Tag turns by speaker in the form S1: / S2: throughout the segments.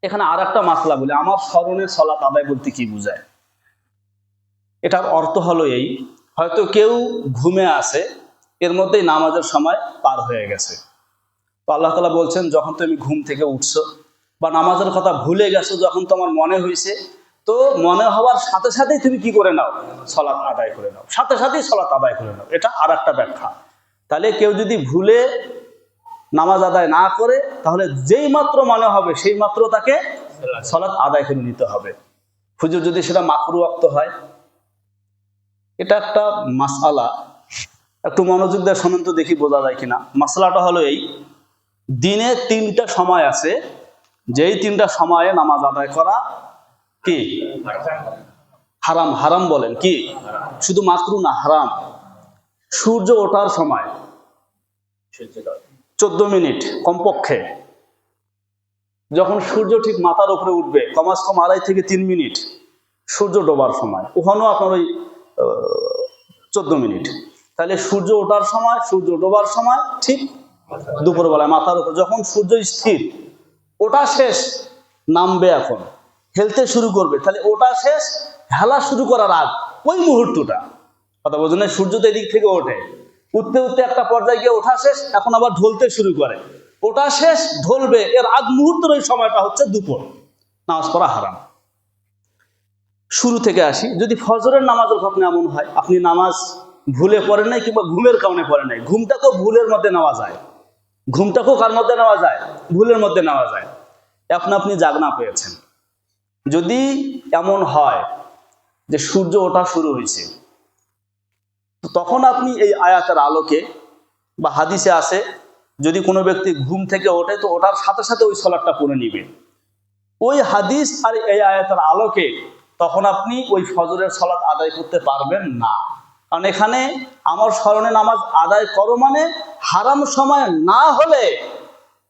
S1: এখানে আর একটা মাসলা বলি, আমার স্মরণে সালাত আদায় বলতে কি বোঝায়। এটার অর্থ হলো এই, হয়তো কেউ ঘুমে আছে, এর মধ্যেই নামাজের সময় পার হয়ে গেছে। তো আল্লাহ তাআলা বলছেন, যখন তুমি ঘুম থেকে উঠছো বা নামাজের কথা ভুলে গেছো, যখন তোমার মনে হয়েছে, তো মনে হওয়ার সাথে সাথেই তুমি কি করে নাও, সালাত আদায় করে নাও, সাথে সাথেই সালাত আদায় করে নাও। এটা আর একটা ব্যাখ্যা। তাহলে কেউ যদি ভুলে নামাজ আদায় না করে, তাহলে যেই মাত্র মনে হবে সেই মাত্র তাকে সালাত আদায় করে নিতে হবে। হুজুর যদি সেটা মাকরু ওয়াক্ত হয়, এটা একটা মাসআলা, একটু মনোযোগ দিয়ে শুনুন তো, দেখি বোঝা যায় কিনা। মাসলাটা হলো এই, দিনে 3টা সময় আছে, যেই 3টা সময়ে নামাজ আদায় করা কি হারাম। হারাম বলেন কি, শুধু মাকরু না, হারাম। সূর্য ওঠার সময় 14 মিনিট কমপক্ষে, যখন সূর্য ঠিক মাথার উপরে উঠবে কমাস কম 2.5 থেকে 3 মিনিট, সূর্য ডোবার সময়, ওখানেও আপনার ওই 14 মিনিট। তাহলে সূর্য ওঠার সময়, সূর্য ডোবার সময় ঠিক দুপুরবেলায় মাথার উপর, যখন সূর্য স্থির, ওটা শেষ, নামবে এখন, হেলতে শুরু করবে, তাহলে ওটা শেষ, হেলা শুরু করার আগ ওই মুহূর্তটা, কথা বোঝেন না? সূর্য তো এদিক থেকে ওঠে, উঠতে উঠতে একটা পর্যায়ে গিয়ে ওঠা শেষ, এখন আবার ঢলতে শুরু করে, ওটা শেষ, ঢলবে, এর আগ মুহূর্তের ওই সময়টা হচ্ছে দুপুর, নামাজ পড়া হারাম। শুরু থেকে আসি, যদি ফজরের নামাজের ঘটনা এমন হয়, আপনি নামাজ ভুলে পড়েন নাই কিংবা ঘুমের কারণে পড়েন নাই, ঘুমটাকেও ভুলের মধ্যে নেওয়া যায়, ঘুমটাকেও কার মধ্যে নেওয়া যায়, ভুলের মধ্যে নেওয়া যায়। এখন আপনি জাগনা পেয়েছেন, যদি এমন হয় যে সূর্য ওঠা শুরু হয়েছে, তখন আপনি এই আয়াতের আলোকে বা হাদিসে আছে, যদি কোনো ব্যক্তি ঘুম থেকে ওঠে তো ওঠার সাথে সাথে ওই সালাতটা পড়ে নিবে, ওই হাদিস আর এই আয়াতের আলোকে তখন আপনি ওই ফজরের সালাত আদায় করতে পারবেন না। কারণ এখানে আমার স্মরণে নামাজ আদায় করো মানে হারাম সময় না হলে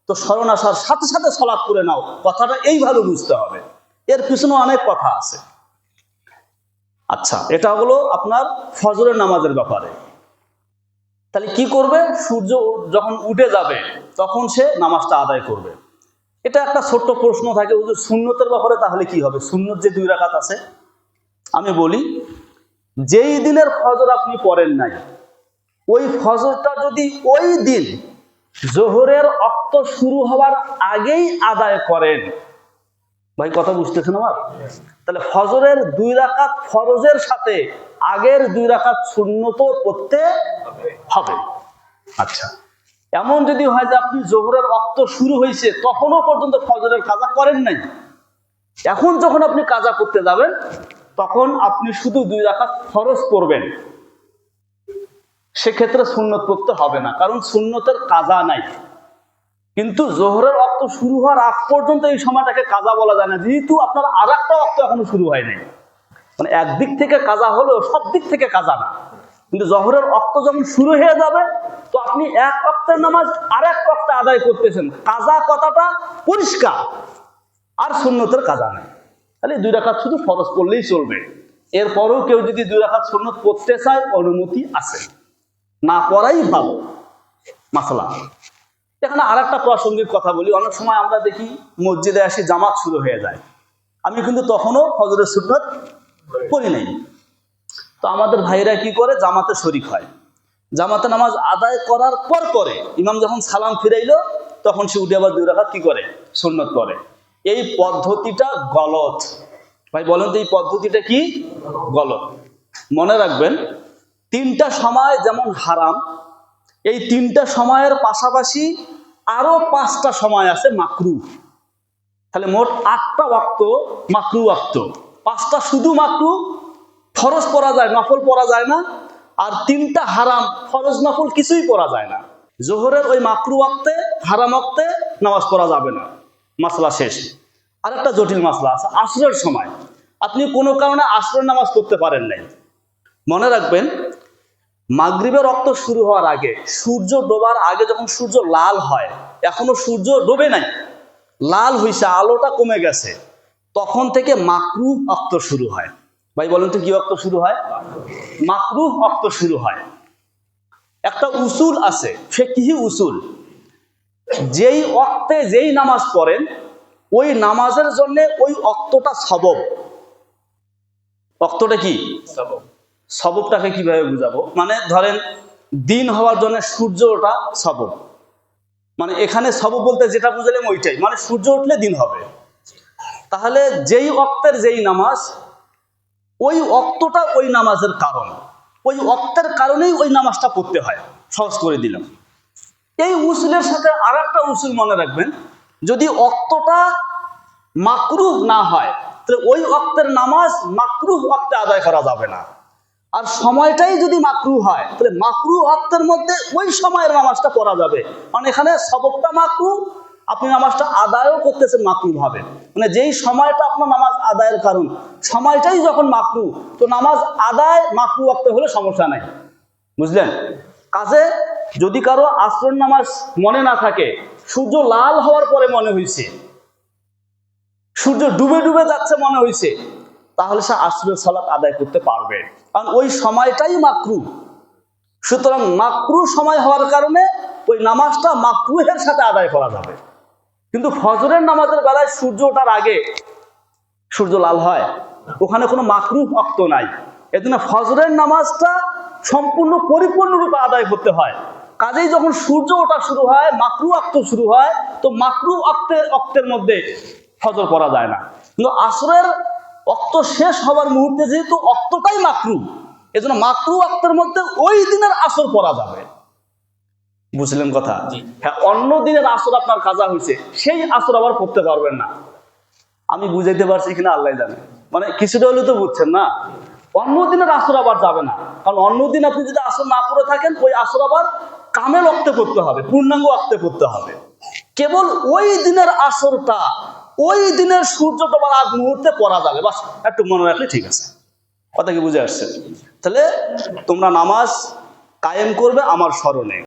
S1: তো স্মরণ আসার সাথে সাথে সালাত করে নাও, কথাটা এইভাবে বুঝতে হবে, এর পিছনে অনেক কথা আছে। আচ্ছা, এটা হলো আপনার ফজরের নামাজের ব্যাপারে। তাহলে কি করবে, সূর্য যখন উঠে যাবে তখন সে নামাজটা আদায় করবে। এটা একটা ছোট্ট প্রশ্ন থাকে, হুজুর সুন্নতের ব্যাপারে তাহলে কি হবে? সুন্নত যে 2 রাকাত আছে, আমি বলি, যেই দিনের ফজর আপনি পড়েন নাই, ওই ফজরটা যদি ওই দিন জোহরের ওয়াক্ত শুরু হওয়ার আগেই আদায় করেন, ভাই কথা বুঝতেছেন আমার? তাহলে ফজরের 2 রাকাত ফরজের সাথে আগের 2 রাকাত সুন্নত পড়তে হবে। আচ্ছা, এমন যদি হয় যে আপনি জোহরের ওয়াক্ত শুরু হয়েছে তখনও পর্যন্ত ফজরের কাজা করেন নাই, এখন যখন আপনি কাজা করতে যাবেন তখন আপনি শুধু 2 রাকাত ফরজ পড়বেন, সেক্ষেত্রে সুন্নত পড়তে হবে না, কারণ সুন্নতের কাজা নাই। কিন্তু জোহরের ওয়াক্ত শুরু হওয়ার আগ পর্যন্ত এই সময়টাকে কাজা বলা যায় না, যেহেতু আপনার আর একটা ওয়াক্ত এখনো শুরু হয় নাই, মানে একদিক থেকে কাজা হলেও সব দিক থেকে কাজা না। কিন্তু জোহরের ওয়াক্ত যখন শুরু হয়ে যাবে তো আপনি এক ওয়াক্তের নামাজ আর এক ওয়াক্তে আদায় করতেছেন, কাজা কথাটা পরিষ্কার, আর সুন্নতের কাজা নেই। তাহলে 2 রাকাত শুধু ফরজ পড়লেই চলবে। এরপরও কেউ যদি 2 রাকাত সুন্নত পড়তে চায়, অনুমতি আছে, না পড়াই ভালো। মাসলা এখানে আর একটা প্রাসঙ্গিক কথা বলি, অনেক সময় আমরা দেখি মসজিদে আসি জামাত শুরু হয়ে যায়, আমি কিন্তু তখনও ফজরের সুন্নত পড়ি নাই। তো আমাদের ভাইরা কি করে, জামাতে শরিক হয়, জামাতে নামাজ আদায় করার পর করে ইমাম যখন সালাম ফিরাইলো তখন সে উঠে আবার 2 রাকাত কি করে, সুন্নত করে। এই পদ্ধতিটা গলত। ভাই বলেন তো এই পদ্ধতিটা কি গলত? মনে রাখবেন, 3টা সময় যেমন হারাম, এই 3টা সময়ের পাশাপাশি আরো 5টা সময় আছে মাকরু। তাহলে মোট 8টা ওয়াক্ত মাকরু ওয়াক্ত, 5টা শুধু মাকরু, ফরজ পড়া যায়, নফল পড়া যায় না, আর 3টা হারাম, ফরজ নফল কিছুই পড়া যায় না। জোহরের ওই মাকরু ওয়াক্তে, হারাম ওয়াক্তে নামাজ পড়া যাবে না, মাসলা শেষ। আর একটা জটিল মাসলা আছে, আসরের সময় আপনি কোনো কারণে আসরের নামাজ পড়তে পারেন নাই, মনে রাখবেন, মাগরিবের ওয়াক্ত শুরু হওয়ার আগে, সূর্য ডোবার আগে যখন সূর্য লাল হয়, এখনো সূর্য ডোবে নাই, লাল হইছে, আলোটা কমে গেছে, তখন থেকে মাকরুহ ওয়াক্ত শুরু হয়। ভাই বলেন তো কি ওয়াক্ত শুরু হয়? মাকরুহ ওয়াক্ত শুরু হয়। একটা উসুল আছে, ফিকহি উসুল, যেই ওয়াক্তে যেই নামাজ পড়েন ওই নামাজের জন্য ওই অক্তটা সবব। অক্তটা কি সবব? সববটাকে কিভাবে বুঝাবো? মানে ধরেন দিন হওয়ার জন্য সূর্য ওঠা সবব। মানে এখানে সবব বলতে যেটা বুঝালাম ওইটাই, মানে সূর্য উঠলে দিন হবে। তাহলে যেই অক্তের যেই নামাজ, ওই অক্তটা ওই নামাজের কারণ, ওই অক্তের কারণেই ওই নামাজটা পড়তে হয়। সহজ করে দিলাম। এই উসুলের সাথে আর একটা উসুল মনে রাখবেন, যদি অক্তটা মাকরুহ না হয় তাহলে ওই অক্তের নামাজ মাকরুহ অক্তে আদায় করা যাবে না। আর সময়টাই যদি মাকরুহ হয় তাহলে মাকরুহ অক্তের মধ্যে ওই সময়ের নামাজটা পড়া যাবে। মানে এখানে সববটা মাকরুহ, আপনি নামাজটা আদায়ও করতেছেন মাকরুহ ভাবে। মানে যেই সময়টা আপনার নামাজ আদায়ের কারণ, সময়টাই যখন মাকরুহ, তো নামাজ আদায় মাকরুহ অক্তে হলে সমস্যা নাই। বুঝলেন? কাজে যদি কারো আসরের নামাজ মনে না থাকে, সূর্য লাল হওয়ার পরে মনে হয়েছে, সূর্য ডুবে ডুবে যাচ্ছে মনে হয়েছে, তাহলে সে আসরের সালাত আদায় করতে পারবে, কারণ ওই সময়টাই মাকরুহ। সুতরাং মাকরুহ সময় হওয়ার কারণে ওই নামাজটা মাকরুহের সাথে আদায় করা যাবে। কিন্তু ফজরের নামাজের বেলায় সূর্য ওঠার আগে সূর্য লাল হয়, ওখানে কোনো মাকরুহ অক্ত নাই। এজন্য ফজরের নামাজটা সম্পূর্ণ পরিপূর্ণরূপে আদায় করতে হয়। কাজেই যখন সূর্য ওঠা শুরু হয়, মাকরুহ অক্ত শুরু হয়, তো মাকরুহ অক্তের মধ্যে ফজর পড়া যায় না। কিন্তু আসরের অক্ত শেষ হওয়ার মুহূর্তে যেহেতু অক্তটাই মাকরুহ, এজন্য মাকরুহ অক্তের মধ্যে ওই দিনের আসর পড়া যাবে। বুঝলেন কথা? হ্যাঁ, অন্য দিনের আসর আপনার কাজা হয়েছে, সেই আসর আবার পড়তে পারবেন না। আমি বুঝাইতে পারছি কিনা আল্লাহ জানে, মানে কিছুটা হলে তো বুঝছেন না। অন্য দিনের আসর আবার যাবে না, কারণ অন্য দিন আপনি যদি আসর না করে থাকেন, ওই আসর আবার কামেল অক্তে করতে হবে, পূর্ণাঙ্গ অক্তে করতে হবে। কেবল ওই দিনের আসরটা ওই দিনের সূর্য ডোবার আগ মুহূর্তে পড়া যাবে, বাস একটু মনে রাখলে ঠিক আছে। কথা কি বুঝে আসছে? তাহলে তোমরা নামাজ কায়েম করবে আমার স্মরণে।